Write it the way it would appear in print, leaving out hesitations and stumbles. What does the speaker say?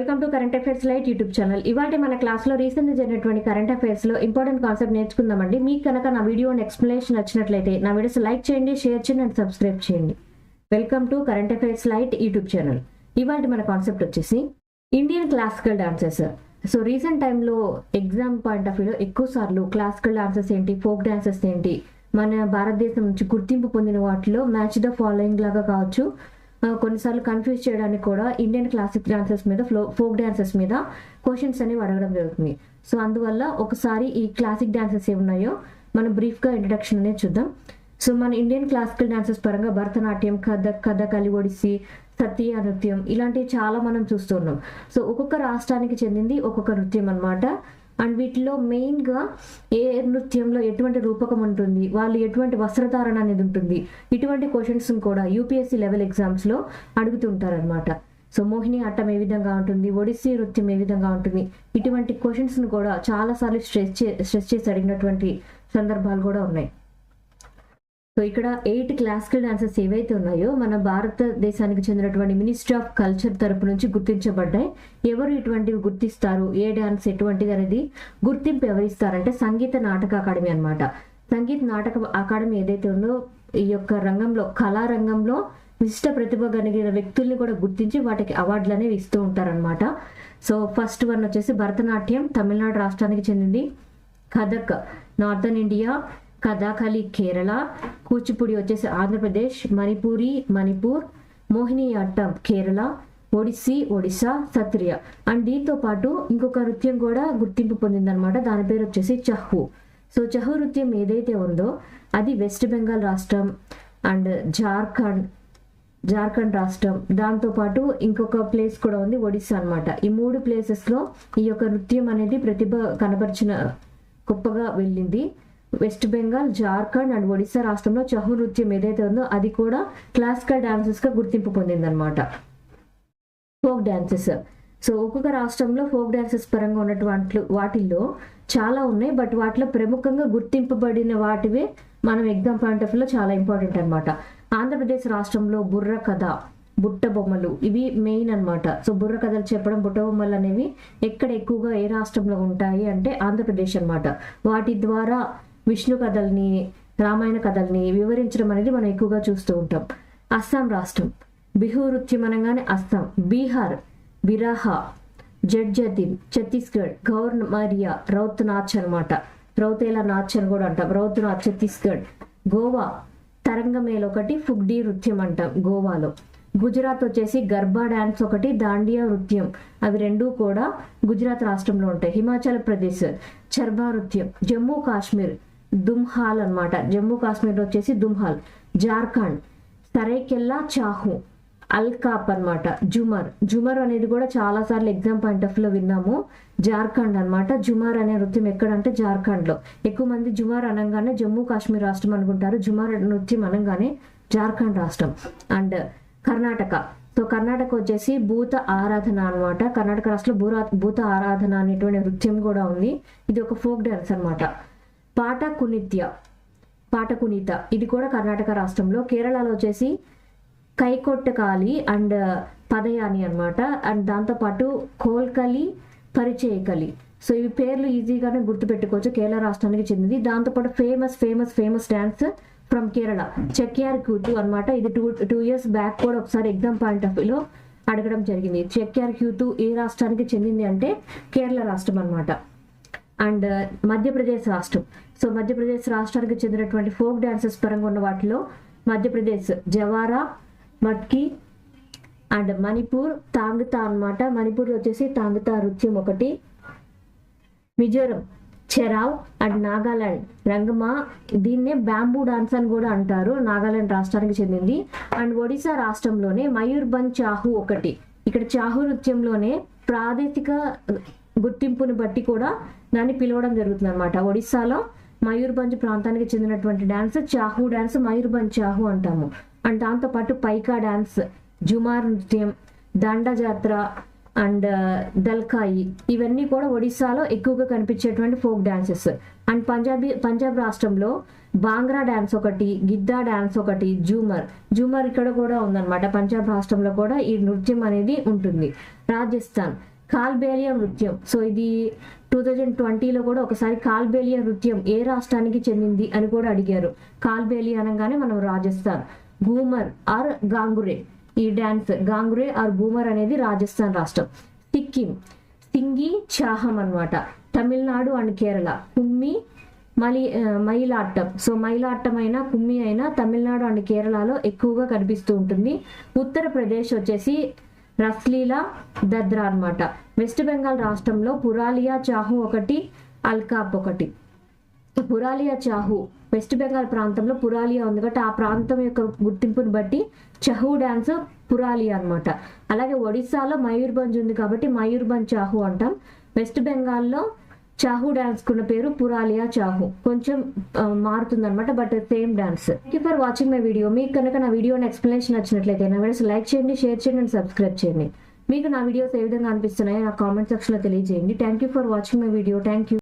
Welcome to current affairs light YouTube channel. ఇవాళ మన క్లాస్లో రీసెంట్గా జరిగినటువంటి కరెంట్ అఫైర్స్లో ఇంపార్టెంట్ కాన్సెప్ట్ నేర్చుకుందామండి. మీకు కనుక నా వీడియో ఎక్స్ప్లెనేషన్ నచ్చినట్లయితే నా వీడియోస్ లైక్ చేయండి, షేర్ చేయండి అండ్ సబ్స్క్రైబ్ చేయండి. Welcome to current affairs light YouTube channel. ఇవాళ మన కాన్సెప్ట్ వచ్చేసి Indian classical dances. So recent టైంలో ఎగ్జామ్ పాయింట్ ఆఫ్ వ్యూలో ఎక్కువ సార్లు క్లాసికల్ డాన్సెస్ ఏంటి, ఫోక్ డాన్సెస్ ఏంటి, మన భారతదేశం నుంచి గుర్తింపు పొందిన వాటిలో మ్యాచ్ ద ఫాలోయింగ్ లాగా కావచ్చు, కొన్నిసార్లు కన్ఫ్యూజ్ చేయడానికి కూడా ఇండియన్ క్లాసిక్ డాన్సెస్ మీద ఫోక్ డాన్సెస్ మీద క్వశ్చన్స్ అనేవి అడగడం జరుగుతుంది. సో అందువల్ల ఒకసారి ఈ క్లాసిక్ డాన్సెస్ ఏమున్నాయో మనం బ్రీఫ్గా ఇంట్రడక్షన్ అనేది చూద్దాం. సో మన ఇండియన్ క్లాసికల్ డాన్సెస్ పరంగా భరతనాట్యం, కథకళి, ఒడిస్సీ, సత్య నృత్యం ఇలాంటివి చాలా మనం చూస్తున్నాం. సో ఒక్కొక్క రాష్ట్రానికి చెందింది ఒక్కొక్క నృత్యం అన్నమాట. అండ్ వీటిలో మెయిన్గా ఏ నృత్యంలో ఎటువంటి రూపకం ఉంటుంది, వాళ్ళు ఎటువంటి వస్త్రధారణ అనేది ఉంటుంది, ఇటువంటి క్వశ్చన్స్ కూడా యూపీఎస్సీ లెవెల్ ఎగ్జామ్స్లో అడుగుతుంటారనమాట. సో మోహిని ఆటం ఏ విధంగా ఉంటుంది, ఒడిస్సీ నృత్యం ఏ విధంగా ఉంటుంది, ఇటువంటి క్వశ్చన్స్ను కూడా చాలాసార్లు స్ట్రెస్ చేసి అడిగినటువంటి సందర్భాలు కూడా ఉన్నాయి. సో ఇక్కడ 8 క్లాసికల్ డాన్సెస్ ఏవైతే ఉన్నాయో మన భారతదేశానికి చెందినటువంటి మినిస్ట్రీ ఆఫ్ కల్చర్ తరపు నుంచి గుర్తించబడ్డాయి. ఎవరు ఇటువంటివి గుర్తిస్తారు, ఏ డాన్స్ ఎటువంటిది అనేది గుర్తింపు ఎవరిస్తారంటే సంగీత నాటక అకాడమీ అనమాట. సంగీత నాటక అకాడమీ ఏదైతే ఉందో ఈ యొక్క రంగంలో, కళారంగంలో విశిష్ట ప్రతిభ కలిగిన వ్యక్తుల్ని కూడా గుర్తించి వాటికి అవార్డులు అనేవి ఇస్తూ ఉంటారనమాట. సో ఫస్ట్ వన్ వచ్చేసి భరతనాట్యం, తమిళనాడు రాష్ట్రానికి చెందింది. కథక్ నార్థన్ ఇండియా, కథాకళి కేరళ, కూచిపూడి వచ్చేసి ఆంధ్రప్రదేశ్, మణిపూర్, మోహిని అట్టం కేరళ, ఒడిస్సీ ఒడిశా, సత్రియ. అండ్ దీంతో పాటు ఇంకొక నృత్యం కూడా గుర్తింపు పొందిందనమాట. దాని పేరు వచ్చేసి చహు. సో చహు నృత్యం ఏదైతే ఉందో అది వెస్ట్ బెంగాల్ రాష్ట్రం అండ్ జార్ఖండ్ రాష్ట్రం, దాంతోపాటు ఇంకొక ప్లేస్ కూడా ఉంది ఒడిస్సా అనమాట. ఈ 3 ప్లేసెస్లో ఈ యొక్క నృత్యం అనేది ప్రతిభ కనబరిచిన గొప్పగా వెళ్ళింది. వెస్ట్ బెంగాల్, జార్ఖండ్ అండ్ ఒడిస్సా రాష్ట్రంలో చహు నృత్యం ఏదైతే ఉందో అది కూడా క్లాసికల్ డాన్సెస్గా గుర్తింపు పొందిందనమాట. Folk dances. సో ఒక్కొక్క రాష్ట్రంలో ఫోక్ డాన్సెస్ పరంగా ఉన్నటువంటి వాటిల్లో చాలా ఉన్నాయి. బట్ వాటిలో ప్రముఖంగా గుర్తింపబడిన వాటివే మనం ఎగ్జామ్ పాయింట్ ఆఫ్ వ్యూలో చాలా ఇంపార్టెంట్ అనమాట. ఆంధ్రప్రదేశ్ రాష్ట్రంలో బుర్ర కథ, బుట్ట బొమ్మలు ఇవి మెయిన్ అనమాట. సో బుర్ర కథలు చెప్పడం, బుట్ట బొమ్మలు అనేవి ఎక్కడ ఎక్కువగా ఏ రాష్ట్రంలో ఉంటాయి అంటే ఆంధ్రప్రదేశ్ అనమాట. వాటి ద్వారా విష్ణు కథల్ని, రామాయణ కథల్ని వివరించడం అనేది మనం ఎక్కువగా చూస్తూ ఉంటాం. అస్సాం రాష్ట్రం బిహు నృత్యం అనగానే అస్సాం. బీహార్ బిరాహ, జడ్జతిన్. ఛత్తీస్గఢ్ గౌర్ మరియా రౌత్ నాచ్ అనమాట. రౌతేలా నాచ్ అని కూడా అంటాం, రౌత్ నాచ్ ఛత్తీస్గఢ్. గోవా తరంగమేల్ ఒకటి, ఫుగ్డీ నృత్యం అంటాం గోవాలో. గుజరాత్ వచ్చేసి గర్బా డాన్స్ ఒకటి, దాండియా నృత్యం, అవి రెండూ కూడా గుజరాత్ రాష్ట్రంలో ఉంటాయి. హిమాచల్ ప్రదేశ్ చర్బా నృత్యం. జమ్మూ కాశ్మీర్ దుమ్హాల్ అనమాట. జమ్మూ కాశ్మీర్ వచ్చేసి దుమ్హాల్. జార్ఖండ్ సరైకెల్లా చాహు, అల్కాప్ అనమాట. జుమర్ అనేది కూడా చాలా సార్లు ఎగ్జామ్ పాయింట్ ఆఫ్ లో విన్నాము. జార్ఖండ్ అనమాట. జుమార్ అనే నృత్యం ఎక్కడంటే జార్ఖండ్ లో. ఎక్కువ మంది జుమార్ అనగానే జమ్మూ కాశ్మీర్ రాష్ట్రం అనుకుంటారు, జుమార్ నృత్యం అనగానే జార్ఖండ్ రాష్ట్రం. అండ్ కర్ణాటక. సో కర్ణాటక వచ్చేసి భూత ఆరాధన అనమాట. కర్ణాటక రాష్ట్రంలో భూత ఆరాధన అనేటువంటి నృత్యం కూడా ఉంది. ఇది ఒక ఫోక్ డాన్స్ అనమాట. పాటకునిత ఇది కూడా కర్ణాటక రాష్ట్రంలో. కేరళలో వచ్చేసి కైకొట్టకాలి అండ్ పదయాని అనమాట. అండ్ దాంతోపాటు కోల్కలి, పరిచయకలి. సో ఇవి పేర్లు ఈజీగానే గుర్తుపెట్టుకోవచ్చు, కేరళ రాష్ట్రానికి చెందింది. దాంతోపాటు ఫేమస్ డాన్స్ ఫ్రమ్ కేరళ చెక్యార్ క్యూతు అనమాట. ఇది 2 years బ్యాక్ కూడా ఒకసారి ఎగ్జామ్ పాయింట్ ఆఫ్ వ్యూలో అడగడం జరిగింది. చెక్యార్ క్యూతు ఏ రాష్ట్రానికి చెందింది అంటే కేరళ రాష్ట్రం అనమాట. అండ్ మధ్యప్రదేశ్ రాష్ట్రం. సో మధ్యప్రదేశ్ రాష్ట్రానికి చెందినటువంటి ఫోక్ డాన్సెస్ పరంగా ఉన్న వాటిలో మధ్యప్రదేశ్ జవారా, మట్కి అండ్ మణిపూర్ తాంగుతా అనమాట. మణిపూర్లో వచ్చేసి తాంగుతా నృత్యం ఒకటి. మిజోరం చెరావ్ అండ్ నాగాలాండ్ రంగమా, దీన్నే బ్యాంబూ డాన్స్ అని కూడా అంటారు, నాగాలాండ్ రాష్ట్రానికి చెందింది. అండ్ ఒడిశా రాష్ట్రంలోనే మయూర్భంజ్ చాహు ఒకటి. ఇక్కడ చాహు నృత్యంలోనే ప్రాదేశిక గుర్తింపుని బట్టి కూడా దాన్ని పిలవడం జరుగుతుంది అనమాట. ఒడిస్సాలో మయూర్భంజ్ ప్రాంతానికి చెందినటువంటి డాన్స్ చాహు డాన్స్, మయూర్భంజ్ చాహు అంటాము. అండ్ దాంతోపాటు పైకా డాన్స్, జుమార్ నృత్యం, దండ జాత్ర అండ్ దల్కాయి ఇవన్నీ కూడా ఒడిస్సాలో ఎక్కువగా కనిపించేటువంటి ఫోక్ డాన్సెస్. అండ్ పంజాబ్ రాష్ట్రంలో బాంగ్రా డాన్స్ ఒకటి, గిద్దా డాన్స్ ఒకటి, జూమర్ ఇక్కడ కూడా ఉందన్నమాట. పంజాబ్ రాష్ట్రంలో కూడా ఈ నృత్యం అనేది ఉంటుంది. రాజస్థాన్ కాల్బేలియా నృత్యం. సో ఇది 2020లో కూడా ఒకసారి కాల్బేలియా నృత్యం ఏ రాష్ట్రానికి చెందింది అని కూడా అడిగారు. కాల్బేలియా అనగానే మనం రాజస్థాన్. ఘూమర్ ఆర్ గాంగురే, ఈ డాన్స్ గాంగురే ఆర్ ఘూమర్ అనేది రాజస్థాన్ రాష్ట్రం. సిక్కిం సింగి చాహం అన్నమాట, తమిళనాడు అండ్ కేరళ. కుమ్మి మైలాట్టం. సో మైలాట్టం అయినా కుమ్మి అయినా తమిళనాడు అండ్ కేరళలో ఎక్కువగా కనిపిస్తూ ఉంటుంది. ఉత్తరప్రదేశ్ వచ్చేసి రస్లీలా దద్రా అన్నమాట. వెస్ట్ బెంగాల్ రాష్ట్రంలో పురాలియా చాహు ఒకటి, అల్కాప్ ఒకటి. పురాలియా చాహు వెస్ట్ బెంగాల్ ప్రాంతంలో పురాలియా ఉంది కాబట్టి ఆ ప్రాంతం యొక్క గుర్తింపుని బట్టి చహు డాన్స్ పురాలియా అన్నమాట. అలాగే ఒడిస్సాలో మయూర్భంజ్ ఉంది కాబట్టి మయూర్భంజ్ చాహు అంటాం. వెస్ట్ బెంగాల్లో చాహు డాన్స్ కున్న పేరు పురాలియా చాహు, కొంచెం మారుతుంది అనమాట, but same dance. Thank you for watching my video. మీకు కనుక నా వీడియోని ఎక్స్ప్లెనేషన్ నచ్చినట్లయితే నా వీడియోస్ లైక్ చేయండి, షేర్ చేయండి అండ్ సబ్స్క్రైబ్ చేయండి. మీకు నా వీడియోస్ ఏ విధంగా అనిపిస్తున్నాయో నా కామెంట్ సెక్షన్లో తెలియజేయండి. Thank you for watching my video. Thank you.